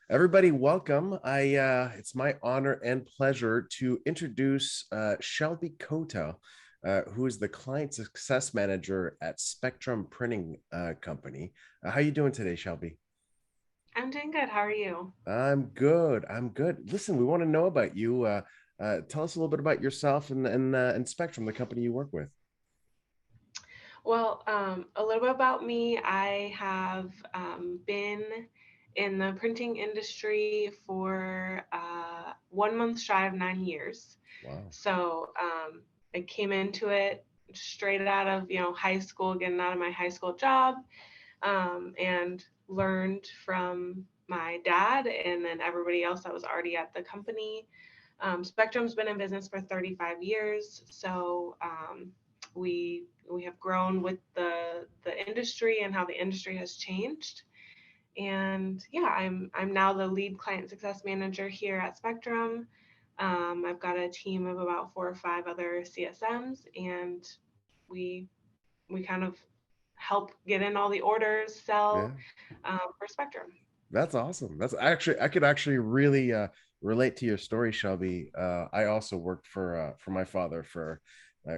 Everybody, welcome. It's my honor and pleasure to introduce Shelby Cota, who is the client success manager at Spectrum Printing Company. How you doing today, Shelby? I'm doing good. How are you? I'm good. I'm good. Listen, we want to know about you. Tell us a little bit about yourself and Spectrum, the company you work with. A little bit about me. I have been in the printing industry for 1 month shy of 9 years. Wow. So I came into it straight out of high school, getting out of my high school job, and learned from my dad and then everybody else that was already at the company. Spectrum's been in business for 35 years, so we have grown with the industry and how the industry has changed. And yeah, I'm now the lead client success manager here at Spectrum. I've got a team of about 4 or 5 other CSMs, and we we kind of help get in all the orders, Yeah. sell for Spectrum. That's awesome. That's actually I could actually really relate to your story, Shelby. I also worked for my father for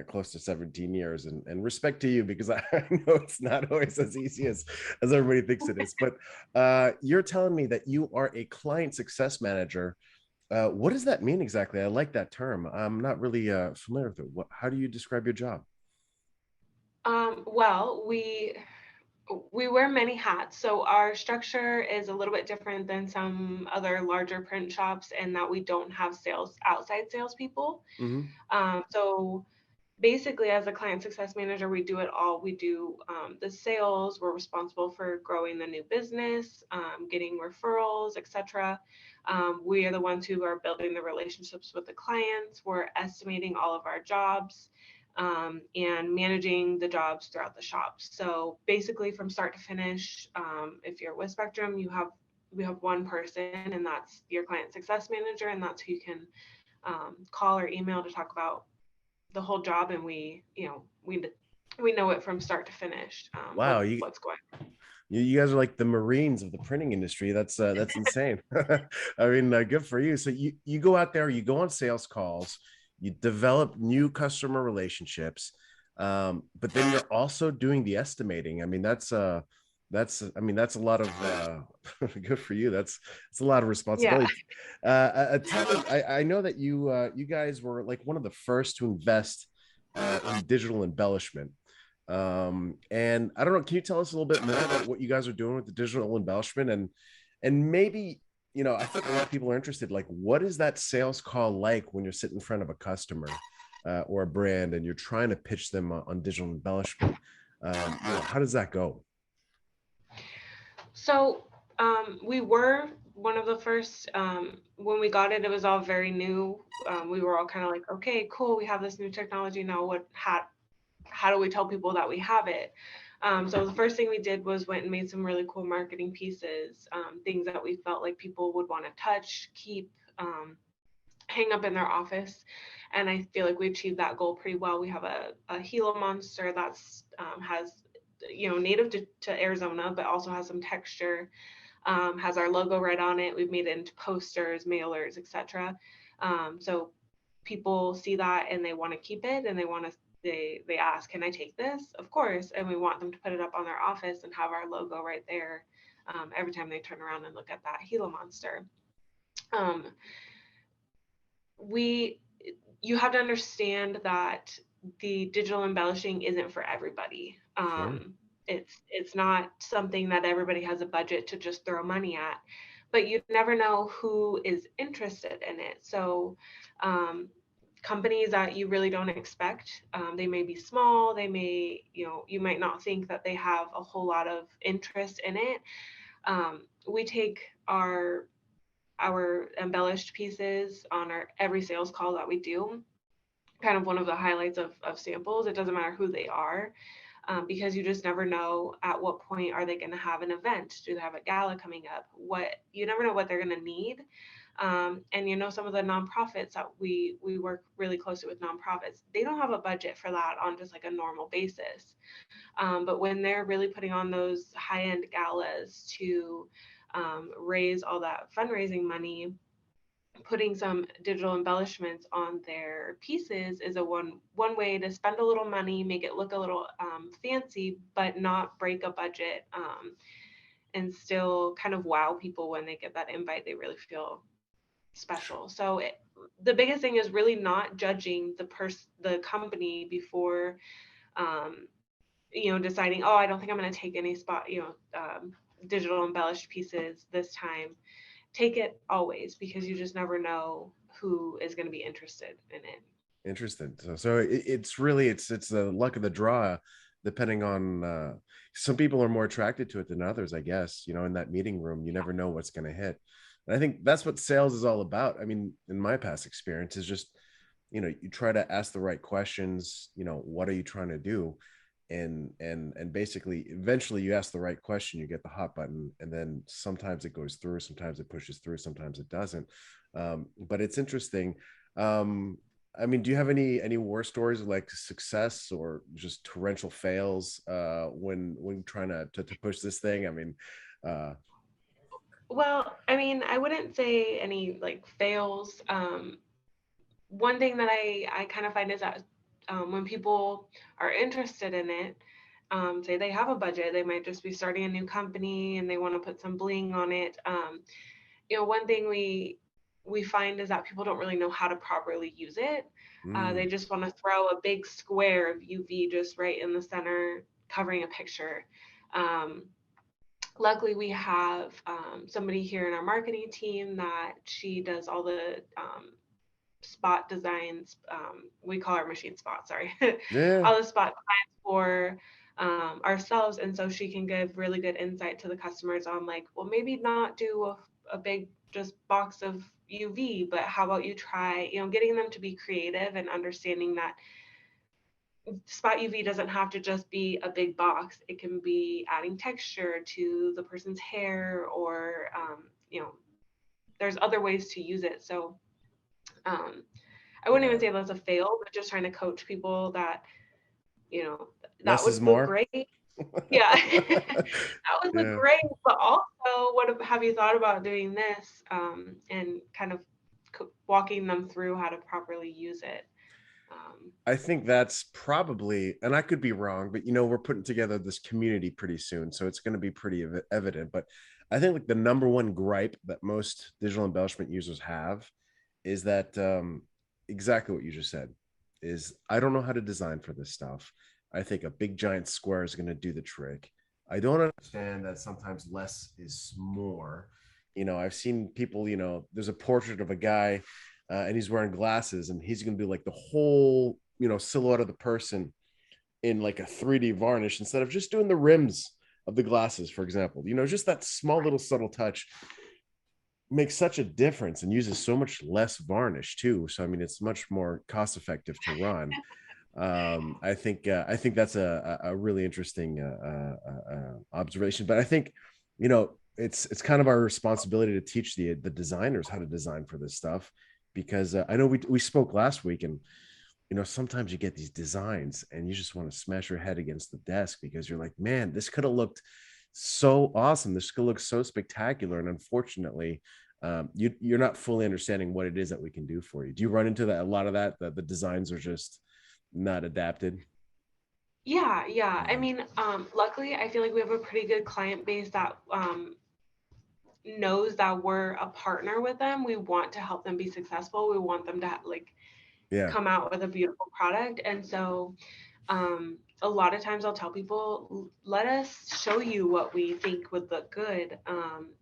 close to 17 years, and respect to you because I know it's not always as easy as everybody thinks it is. But you're telling me that you are a client success manager. What does that mean exactly? I like that term. I'm not really familiar with it. How do you describe your job? We wear many hats. So our structure is a little bit different than some other larger print shops in that we don't have outside salespeople. Mm-hmm. So basically, as a client success manager, we do it all. We do the sales. We're responsible for growing the new business, getting referrals, etc. We are the ones who are building the relationships with the clients. We're estimating all of our jobs, and managing the jobs throughout the shop. So basically, from start to finish, if you're with Spectrum, we have one person, and that's your client success manager, and that's who you can call or email to talk about the whole job. And we know it from start to finish, Wow, what's going you guys are like the Marines of the printing industry. That's insane. I mean, good for you. So you go out there, you go on sales calls, you develop new customer relationships, but then you're also doing the estimating. I mean, that's a lot of good for you. That's a lot of yeah. responsibility. Tell me, I know that you guys were like one of the first to invest in digital embellishment. And I don't know, can you tell us a little bit more about what you guys are doing with the digital embellishment and maybe, I think a lot of people are interested, like what is that sales call like when you're sitting in front of a customer or a brand and you're trying to pitch them on digital embellishment? How does that go? So we were one of the first. When we got it, it was all very new. We were all kind of like, okay, cool, we have this new technology now. How do we tell people that we have it? So the first thing we did was went and made some really cool marketing pieces, things that we felt like people would want to touch, keep, hang up in their office. And I feel like we achieved that goal pretty well. We have a Gila monster that's has native to Arizona, but also has some texture. Has our logo right on it. We've made it into posters, mailers, etc. So people see that and they want to keep it, and they ask, can I take this? Of course. And we want them to put it up on their office and have our logo right there, every time they turn around and look at that Gila monster. Um, we You have to understand that the digital embellishing isn't for everybody. Sure. It's not something that everybody has a budget to just throw money at, but you never know who is interested in it. So um, companies that you really don't expect, they may be small, they may, you might not think that they have a whole lot of interest in it. We take our embellished pieces on our every sales call that we do, kind of one of the highlights of samples. It doesn't matter who they are, because you just never know at what point are they going to have an event. Do they have a gala coming up? What You never know what they're going to need. And some of the nonprofits that we work really closely with, nonprofits, they don't have a budget for that on just like a normal basis. But when they're really putting on those high end galas to raise all that fundraising money, putting some digital embellishments on their pieces is a one way to spend a little money, make it look a little fancy, but not break a budget, and still kind of wow people when they get that invite. They really feel special. So the biggest thing is really not judging the company before, um, deciding, oh, I don't think I'm going to take any digital embellished pieces this time. Take it always, because you just never know who is going to be interested in it. Interesting. So it's really it's the luck of the draw, depending on some people are more attracted to it than others, I guess. In that meeting room, you never know what's going to hit. And I think that's what sales is all about. I mean, in my past experience, is just you try to ask the right questions. What are you trying to do? And basically eventually you ask the right question, you get the hot button, and then sometimes it goes through, sometimes it pushes through, sometimes it doesn't. But it's interesting. I mean, do you have any war stories of like success or just torrential fails when trying to push this thing? I mean, Well, I mean, I wouldn't say any like fails. One thing that I kind of find is that when people are interested in it, say they have a budget, they might just be starting a new company and they want to put some bling on it. One thing we find is that people don't really know how to properly use it. They just want to throw a big square of UV just right in the center, covering a picture. Luckily, we have somebody here in our marketing team that she does all the spot designs. We call our machine spot, sorry. yeah. All the spot designs for ourselves. And so she can give really good insight to the customers on like, well, maybe not do a big just box of UV, but how about you try, getting them to be creative and understanding that spot UV doesn't have to just be a big box. It can be adding texture to the person's hair, or there's other ways to use it. So um, I wouldn't even say that's a fail, but just trying to coach people that, that Less is would look more. great. Yeah, that would look Yeah. great. But also, have you thought about doing this? And kind of walking them through how to properly use it. I think that's probably, and I could be wrong, but we're putting together this community pretty soon, so it's going to be pretty evident. But I think like the number one gripe that most digital embellishment users have is that exactly what you just said is I don't know how to design for this stuff. I think a big giant square is going to do the trick. I don't understand that sometimes less is more. I've seen people, there's a portrait of a guy and he's wearing glasses and he's going to do like the whole, silhouette of the person in like a 3D varnish instead of just doing the rims of the glasses, for example. Just that small little subtle touch makes such a difference and uses so much less varnish too. So I mean, it's much more cost effective to run. I think that's a really interesting observation. But I think it's kind of our responsibility to teach the designers how to design for this stuff, because I know we spoke last week, and sometimes you get these designs and you just want to smash your head against the desk because you're like, man, this could have looked so awesome. This could look so spectacular. And unfortunately, you're not fully understanding what it is that we can do for you. Do you run into that, a lot of that the designs are just not adapted? Yeah. I mean, luckily, I feel like we have a pretty good client base that knows that we're a partner with them. We want to help them be successful. We want them to Yeah. come out with a beautiful product. And so a lot of times I'll tell people, let us show you what we think would look good.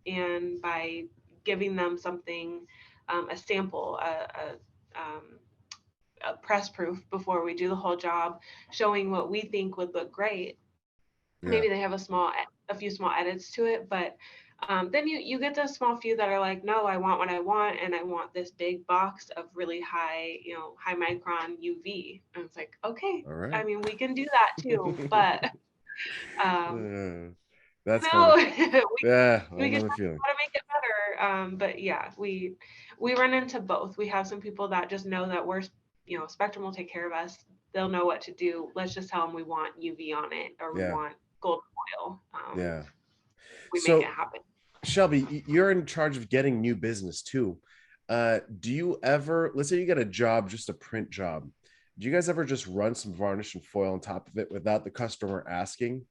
And by giving them something, a sample, a press proof before we do the whole job, showing what we think would look great. Yeah. Maybe they have a few small edits to it, but then you get the small few that are like, no, I want what I want, and I want this big box of really high micron UV. And it's like, okay, All right. I mean, we can do that too, but um, That's no, funny. we Yeah, I we can know show the you feeling. how to make it better. But yeah, we run into both. We have some people that just know that Spectrum will take care of us. They'll know what to do. Let's just tell them we want UV on it, or we Yeah. want gold foil. Yeah. We make it So happen. Shelby, you're in charge of getting new business too. Do you ever, let's say you get a job, just a print job, do you guys ever just run some varnish and foil on top of it without the customer asking,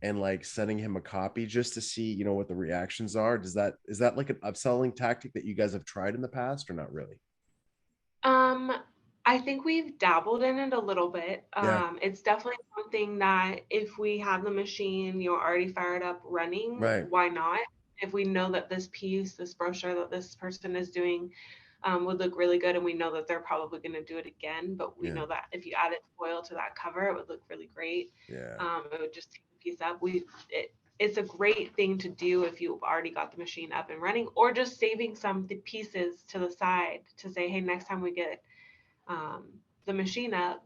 and like sending him a copy just to see, what the reactions are? Is that like an upselling tactic that you guys have tried in the past, or not really? Um, I think we've dabbled in it a little bit. Yeah, It's definitely something that if we have the machine, already fired up running, right. why not? If we know that this piece, this brochure that this person is doing, would look really good, and we know that they're probably going to do it again, but we Yeah, know that if you added foil to that cover, it would look really great. yeah. It would just take the piece up. It's a great thing to do if you've already got the machine up and running, or just saving some the pieces to the side to say, hey, next time we get um, the machine up,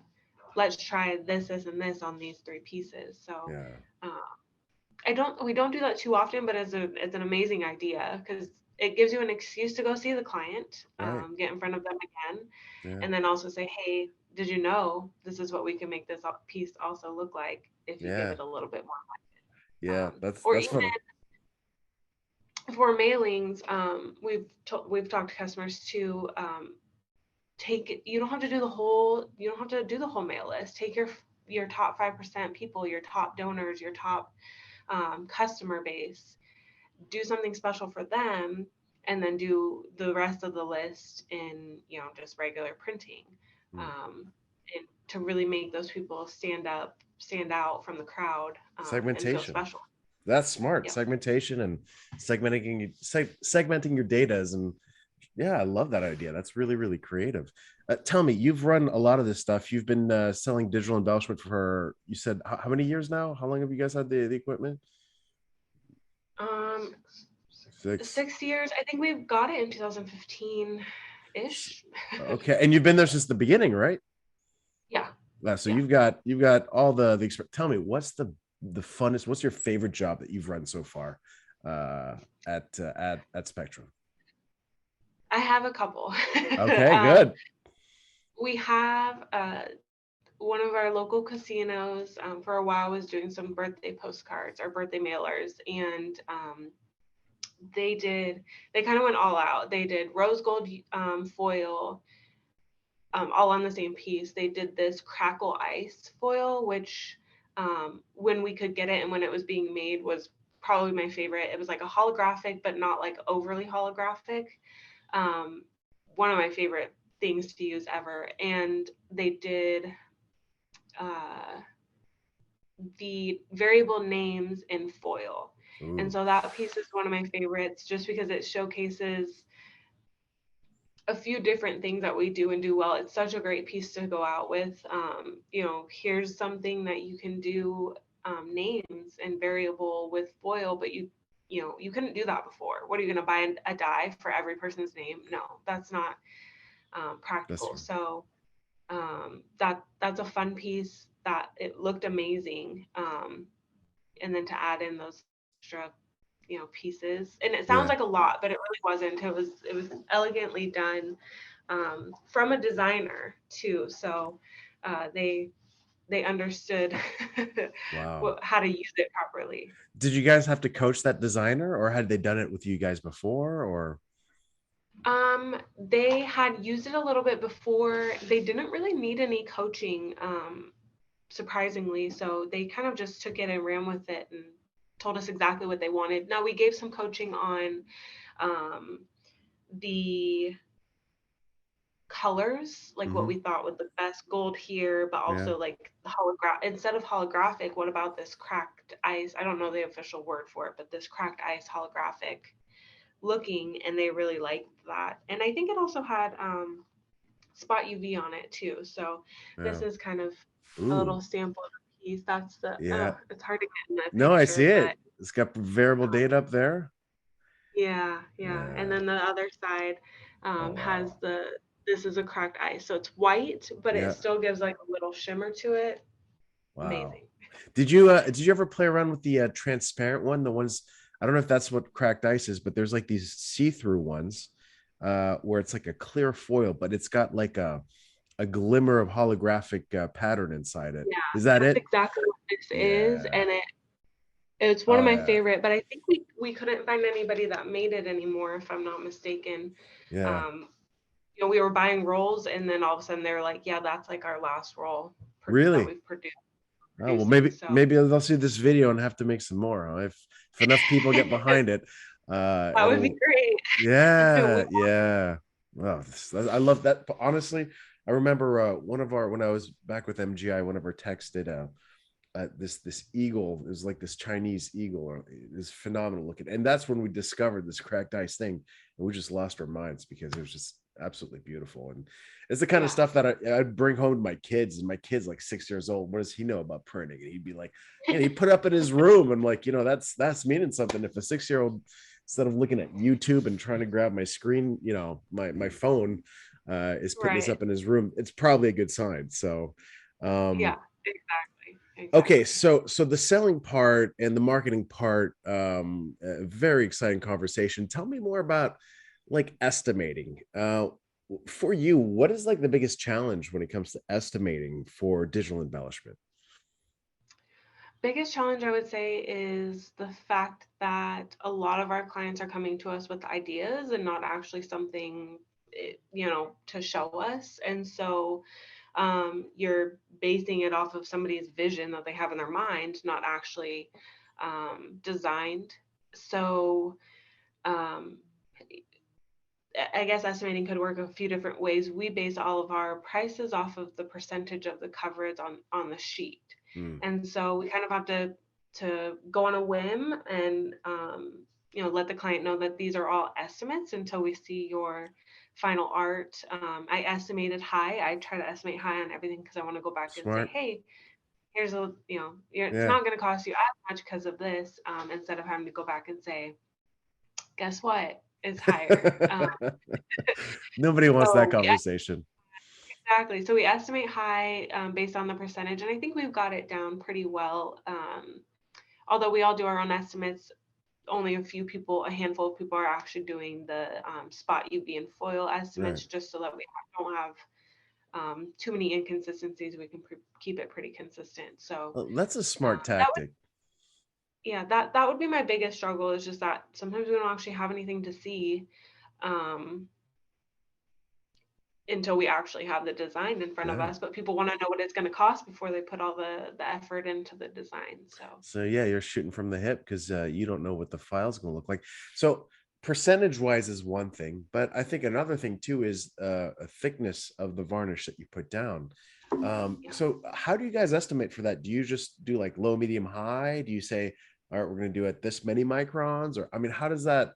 let's try this, and this on these three pieces. So Yeah. uh, we don't do that too often, but it's an amazing idea because it gives you an excuse to go see the client, Right. get in front of them again, Yeah. and then also say, hey, did you know this is what we can make this piece also look like if you give Yeah. it a little bit more, Yeah. or That's even funny. for mailings, we've talked to customers to take you don't have to do the whole mail list. Take your top 5% people, your top donors, your top customer base, do something special for them, and then do the rest of the list in just regular printing, Mm. um, and to really make those people stand out from the crowd, and feel Segmentation. special. That's smart. Yep. Segmentation and segmenting your data is, and yeah, I love that idea. That's really, really creative. Tell me, you've run a lot of this stuff. You've been selling digital embellishment for, you said, how many years now? How long have you guys had the equipment? um 6. 6 years. I think we got it in 2015 ish. Okay, and you've been there since the beginning, right? Yeah. Yeah. So Yeah. you've got all the experience. Tell me, what's the funnest? What's your favorite job that you've run so far uh, at Spectrum? I have a couple. Okay, um, good. we have one of our local casinos, for a while, was doing some birthday postcards or birthday mailers, and they kind of went all out. They did rose gold foil, all on the same piece. They did this crackle ice foil, which when we could get it and when it was being made was probably my favorite. It was like a holographic, but not like overly holographic. Um, One of my favorite things to use ever. And they did uh, the variable names in foil. And Ooh, so that piece is one of my favorites just because it showcases a few different things that we do and do well. It's such a great piece to go out with. Here's something that you can do, names and variable with foil, but you couldn't do that before. What are you going to buy a die for every person's name? No, that's not that's practical. fun. So that's a fun piece that it looked amazing. And then to add in those extra pieces, and it sounds Yeah, like a lot, but it really wasn't. It was elegantly done, from a designer too, so they understood wow. how to use it properly. Did you guys have to coach that designer, or had they done it with you guys before? Or They had used it a little bit before. They didn't really need any coaching, surprisingly. So they kind of just took it and ran with it and told us exactly what they wanted. Now we gave some coaching on um, the colors, like what mm-hmm. we thought would look best, gold here, but Yeah, also like the instead of holographic, what about this cracked ice? I don't know the official word for it, but this cracked ice holographic looking, and they really liked that. And I think it also had spot UV on it too. So yeah. this is kind of a Ooh, little sample of the piece. That's the yeah. it's hard to get in that No, I see picture, but it. It's got variable um, data up there. yeah, yeah. And Yeah. then the other side Oh has wow. this is a cracked ice. So it's white, but it Yeah. still gives like a little shimmer to it. Wow. Amazing. Did you ever play around with the transparent one? The ones, I don't know if that's what cracked ice is, but there's like these see-through ones where it's like a clear foil, but it's got like a glimmer of holographic pattern inside it. Yeah, Is that that's it? exactly what this is. Yeah. And it's one of Oh my yeah. favorite, but I think we couldn't find anybody that made it anymore, if I'm not mistaken. Yeah. Um, we were buying rolls, and then all of a sudden they're like, yeah, that's like our last roll that Really? we've Oh, well, producing. So maybe I'll see this video and have to make some more. If enough people get behind it, that would be it'll, great. yeah, yeah. Well, I love that. Honestly, I remember when I was back with MGI, one of our techs did this eagle. It was like this Chinese eagle. It was phenomenal looking, and that's when we discovered this cracked ice thing, and we just lost our minds because it was just absolutely beautiful. And it's the kind of Yeah. stuff that I'd bring home to my kids, and my kid's like 6 years old. What does he know about printing? And he'd be like, yeah, he put up in his room. I'm like, that's meaning something. If a 6-year-old, instead of looking at YouTube and trying to grab my screen, my phone, is putting this Right. up in his room, it's probably a good sign. So Yeah, exactly. okay, Exactly. so the selling part and the marketing part, a very exciting conversation. Tell me more about like estimating. For you, what is like the biggest challenge when it comes to estimating for digital embellishment? Biggest challenge I would say is the fact that a lot of our clients are coming to us with ideas and not actually something, to show us. And so you're basing it off of somebody's vision that they have in their mind, not actually designed. So um, I guess estimating could work a few different ways. We base all of our prices off of the percentage of the coverage on the sheet, Hmm. and so we kind of have to go on a whim and let the client know that these are all estimates until we see your final art. I estimated high. I try to estimate high on everything because I want to go back and say, Smart. hey, here's it's Yeah. not going to cost you as much because of this, instead of having to go back and say, guess what is higher. Nobody wants that So conversation. exactly. So we estimate high, based on the percentage, and I think we've got it down pretty well. Although we all do our own estimates, only a handful of people are actually doing the spot UV and foil Right. estimates, just so that we don't have too many inconsistencies. We can keep it pretty consistent. So Well, that's a smart that would, tactic. yeah, that would be my biggest struggle. Is just that sometimes we don't actually have anything to see. Um, until we actually have the design in front of Yeah. us, but people want to know what it's going to cost before they put all the effort into the design. So So yeah, you're shooting from the hip because you don't know what the file's going to look like. So percentage wise is one thing, but I think another thing too is a thickness of the varnish that you put down. yeah, So how do you guys estimate for that? Do you just do like low, medium, high? Do you say, all right, we're going to do it this many microns? Or I mean, how does that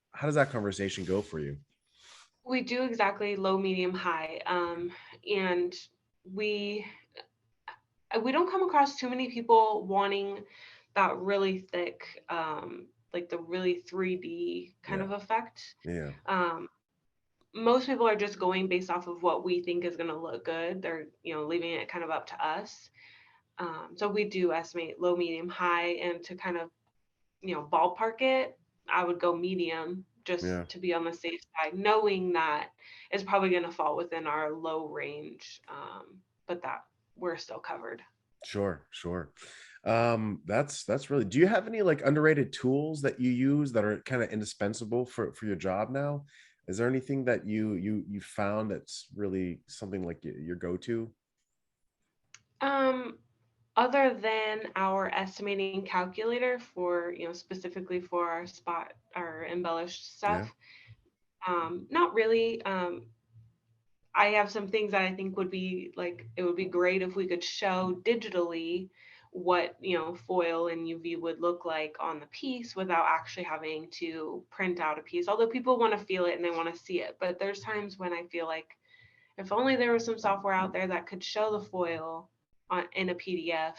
conversation go for you? we do exactly low, medium, high, and we we don't come across too many people wanting that really thick, like the really 3D kind Yeah, of effect. yeah, Um, Most people are just going based off of what we think is going to look good. They're leaving it kind of up to us. So we do estimate low, medium, high, and to kind of ballpark it, I would go medium just yeah. to be on the safe side, knowing that it's probably going to fall within our low range, but that we're still covered. Sure, sure. That's really. Do you have any like underrated tools that you use that are kind of indispensable for your job now? Is there anything that you found that's really something like your go-to? Um, Other than our estimating calculator for, specifically for our spot, our embellished Yeah, stuff, not really. I have some things that I think would be like, it would be great if we could show digitally what, foil and UV would look like on the piece without actually having to print out a piece. Although people want to feel it and they want to see it, but there's times when I feel like if only there was some software out there that could show the foil in a PDF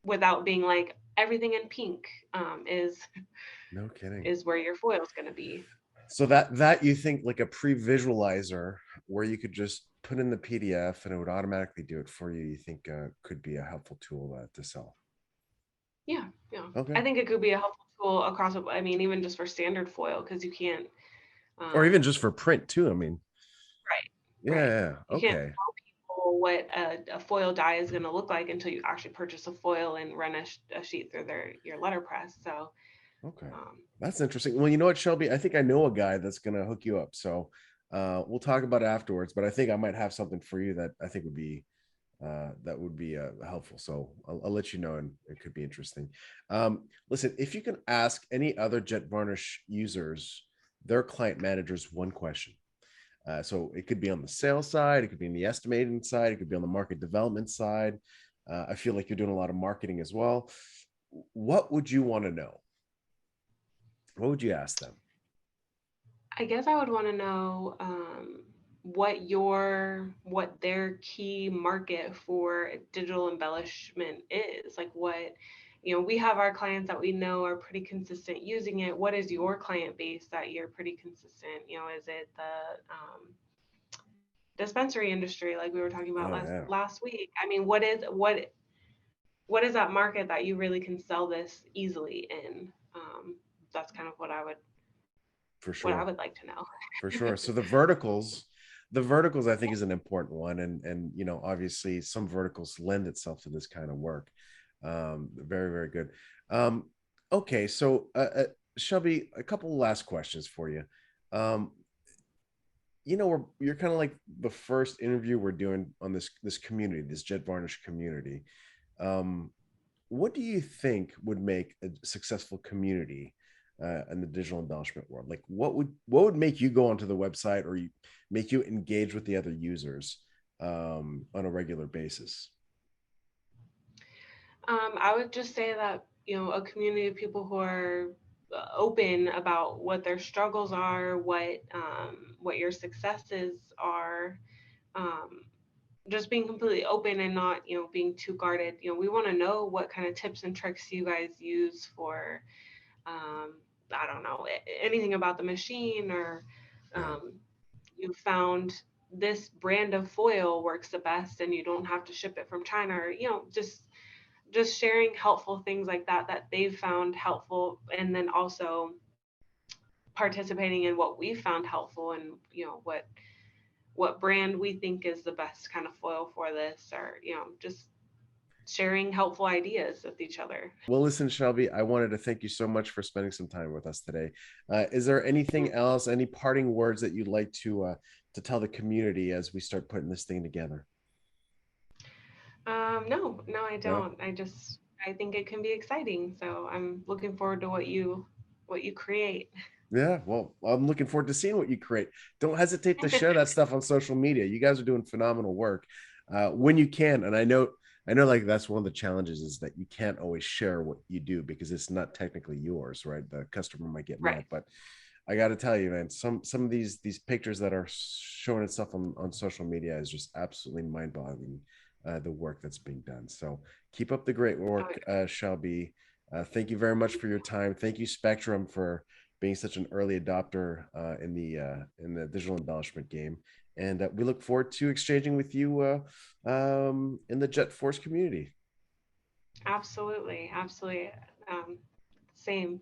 without being like everything in pink, no kidding. is where your foil is going to be. So that you think like a pre-visualizer where you could just put in the PDF and it would automatically do it for you, you think could be a helpful tool to sell? Yeah, yeah. Okay. I think it could be a helpful tool across. I mean, even just for standard foil, because you can't. Or even Um, just for print too. I mean, right, yeah, right. yeah. You can't Okay. tell people what a foil die is going to look like until you actually purchase a foil and run a sheet through your letterpress. So Okay. Um, That's interesting. Well, you know what, Shelby? I think I know a guy that's going to hook you up. So we'll talk about it afterwards, but I think I might have something for you that I think would be helpful. So I'll let you know, and it could be interesting. Listen, if you can ask any other Jet Varnish users, their client managers, one question. So it could be on the sales side, it could be on the estimating side, it could be on the market development side. I feel like you're doing a lot of marketing as well. What would you want to know? What would you ask them? I guess I would want to know what their key market for digital embellishment is. Like what, we have our clients that we know are pretty consistent using it. What is your client base that you're pretty consistent? Is it the dispensary industry like we were talking about Oh last yeah, last week? I mean, what is that market that you really can sell this easily in? That's kind of for what I sure, would like to know. for sure. So the verticals I think is an important one, and obviously some verticals lend itself to this kind of work. Very very good. Um, okay, so Shelby, a couple of last questions for you. Um, you're kind of like the first interview we're doing on this community, this Jet Varnish community. Um, what do you think would make a successful community in the digital embellishment world? Like, what would make you go onto the website, or make you engage with the other users on a regular basis? I would just say that, a community of people who are open about what their struggles are, what your successes are, um, just being completely open and not, being too guarded. We want to know what kind of tips and tricks you guys use for, I don't know, anything about the machine, or Yeah. um, you found this brand of foil works the best and you don't have to ship it from China, or, just sharing helpful things like that they've found helpful, and then also participating in what we found helpful, and what brand we think is the best kind of foil for this, or just sharing helpful ideas with each other. Well, listen, Shelby, I wanted to thank you so much for spending some time with us today. Is there Yeah. anything else, any parting words that you'd like to tell the community as we start putting this thing together? No, I No? don't. I think it can be exciting, so I'm looking forward to what you create. Yeah, well, I'm looking forward to seeing what you create. Don't hesitate to share that stuff on social media. You guys are doing phenomenal work when you can, and I know, like that's one of the challenges is that you can't always share what you do because it's not technically yours, right? The customer might get mad, Right. but I got to tell you, man, some of these pictures that are showing itself on social media is just absolutely mind-boggling. The work that's being done. So keep up the great Oh, work, Shelby. Thank you very much for your time. Thank you, Spectrum, for being such an early adopter in the digital embellishment game. And we look forward to exchanging with you in the JetForce community. absolutely, absolutely. Same.